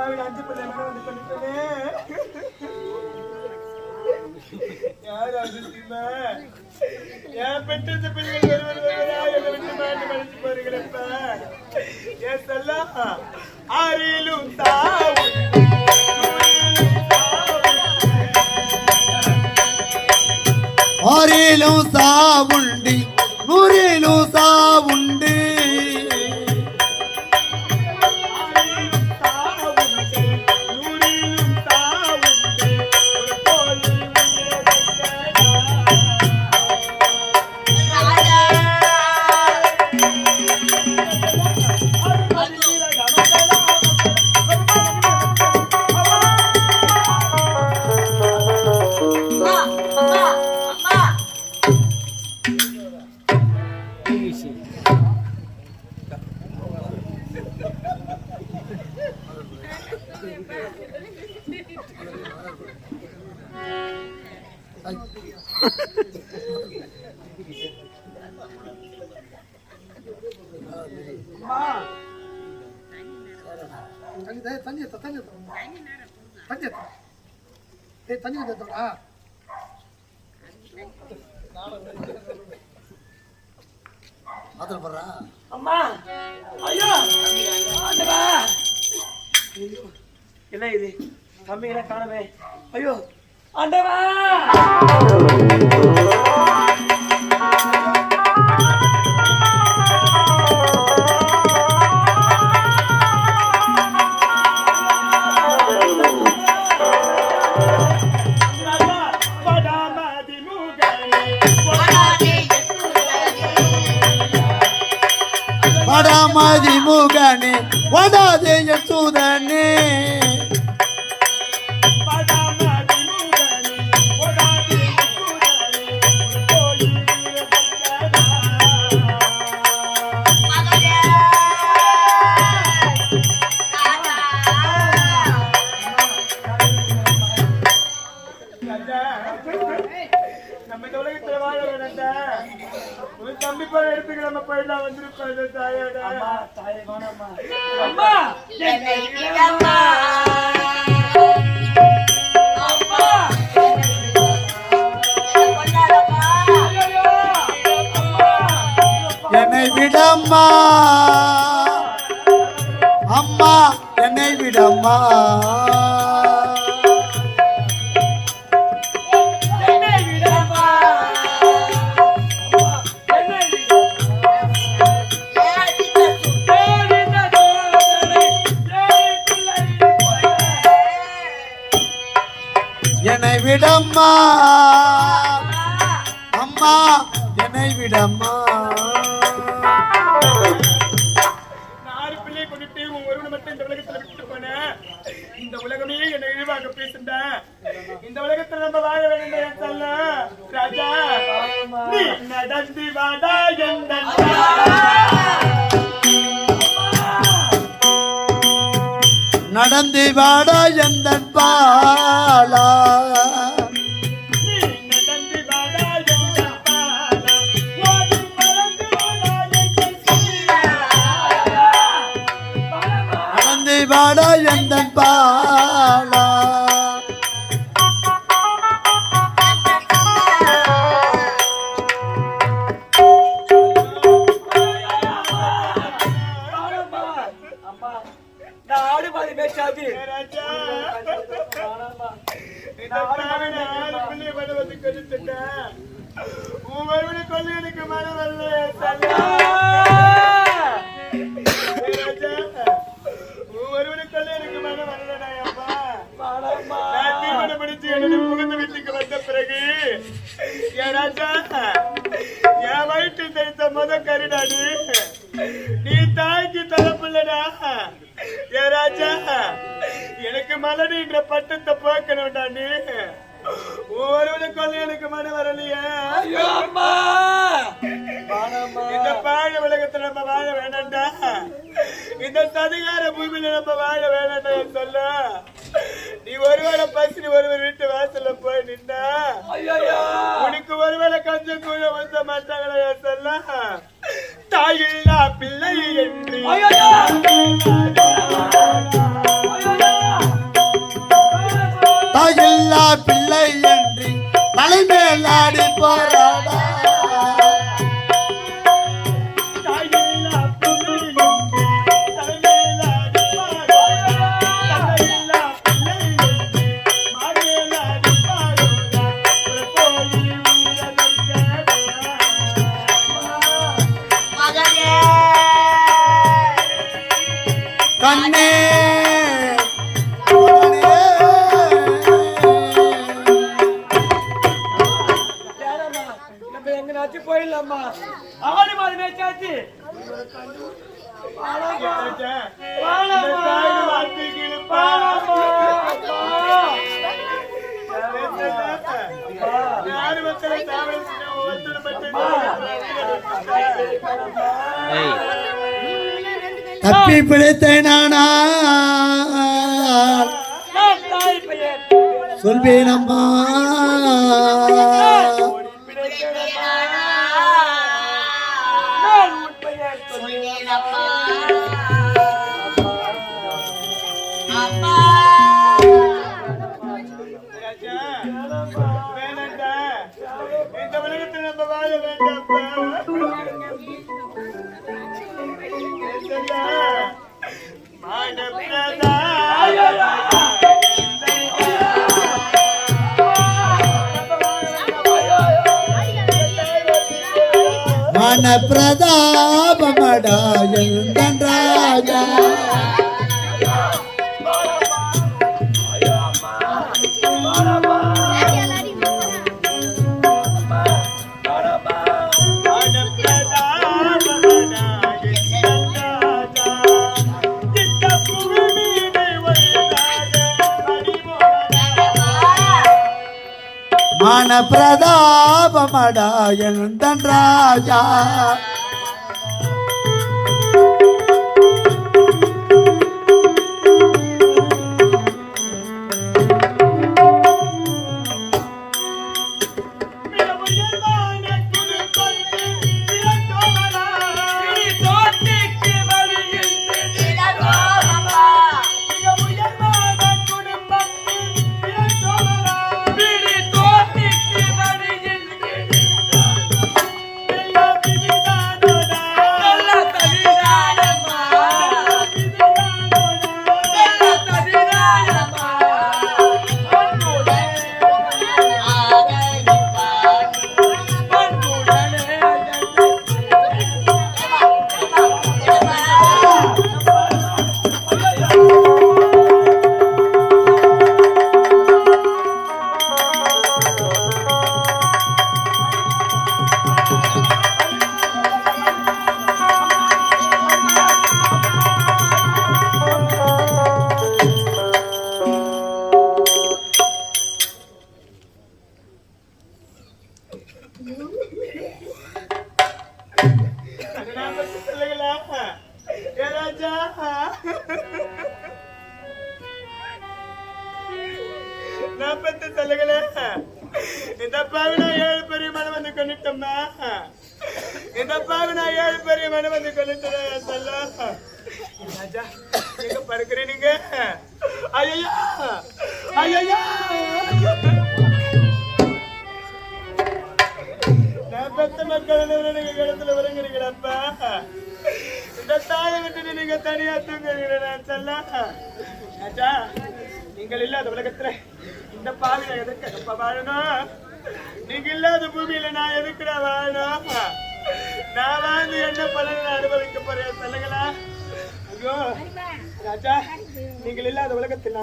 பாவில 5 பிள்ளை மேல வந்து பண்ணிட்டனே. யார் அதுமா? என் பெற்ற பிள்ளைகள் ஒருவரா என்ன விட்டு மாட்டி மடிச்சு போறீங்களப்பா. ஏன் சொல்ல ஆறிலும் தாவு ஆறிலும் சாவுண்டி நூறிலும் சாவுண்டு அம்மா ஐயோ என்ன இது தம்பிகளை காணவே ஐயோ ஆண்டவா மதி முகனே வடாதே சூதனே நம்ம இந்த உலகத்துல வாழ வேண்டாம்டா. ஒரு தம்பி போல எடுத்துக்க நம்ம போயிடலாம் வந்துருப்போம் தாயோட. தாயை வேணாமா அம்மா என்னை விடம்மா அம்மா என்னை விடம்மா அம்மா என்னை விடம்மா என்னை விடம்மா அம்மா என்னை விடம்மா. நாலு பிள்ளை கொண்டுட்டு உன் ஒருவனை மட்டும் இந்த உலகத்துல விட்டு போன. இந்த உலகமே என்னை இழிவாக பேசுண்ட. இந்த உலகத்துல நம்ம வாழ வேண்டும் சொல்ல ராஜா. நீ நடந்து வாடா எந்த நடந்து வாடா எந்த பாலா நடந்து வாடா எந்த பாலா எனக்கு மனம் வரல. ஒருவனை கொல்ல எனக்கு மனம் வரலடா அப்பா. நான் தீர்மானம் படிச்சு என்னுடைய புகுந்த வீட்டுக்கு வந்த பிறகு என் ராஜா என் வயிற்றில் தெரித்த முத கரிடாடு நீ தாய்க்கு தரப்பில்லடா. என் ராஜா எனக்கு மலடின்ற பட்டத்தை போக்கணும்டா. நீ ஒருவனை கொல்ல எனக்கு மனம் வரலையே. இந்த பாழ உலகத்துல நம்ம வாழ வேண்டாம்டா. இந்த சதிகார பூமியில நம்ம வாழ வேண்டாம்டா சொல்ல. நீ ஒருவேளை பசி ஒருவர் வீட்டு வாசல்ல போய் நின்னா உனக்கு ஒருவேளை கஞ்சம் கூட வந்த மாட்டாங்களா சொல்ல. தாயில்லா பிள்ளை என்று கண்ணே நம்ம எங்கனாச்சும் போயிடலாமா? ஆடி மாதம் மேய்ச்சாச்சு. தப்பி பிடித்தேன் நானா சொல்வேனம்மா இந்த உலகத்தில் நம்ம வாழ வேண்டாம். மன பிரதாபமடா எந்தன் ராஜா மன பிரதாபமடா எந்தன் ராஜா நாற்பத்தி சொல்லுங்களே. இந்த பாவினா 7 பெரிய மனம் வந்து கொண்டுட்டோம்மா. இந்த பாவினா 7 பெரிய மனம் வந்து கொண்டுட்டேன் சொல்ல. ராஜா எங்க பறக்குறீ நீங்க? ஐயா ஐயா நான் பெத்த மக்கள் நீங்க இடத்துல விளங்குறீங்களப்பா. இந்த தாயை விட்டு நீங்க தனியா தூங்குறீங்களா சொல்ல. ராஜா நீங்கள் இல்லாத உலகத்துல இந்த பாவில எதுக்கு வாழணும்? நீங்க இல்லாத பூமியில நான் எதுக்குடா வாழணும்? நான் வாழ்ந்து என்ன பலனை அனுபவிக்க போறேன் சொல்லுங்களா? ஐயோ ராஜா நீங்கள் இல்லாத உலகத்தில்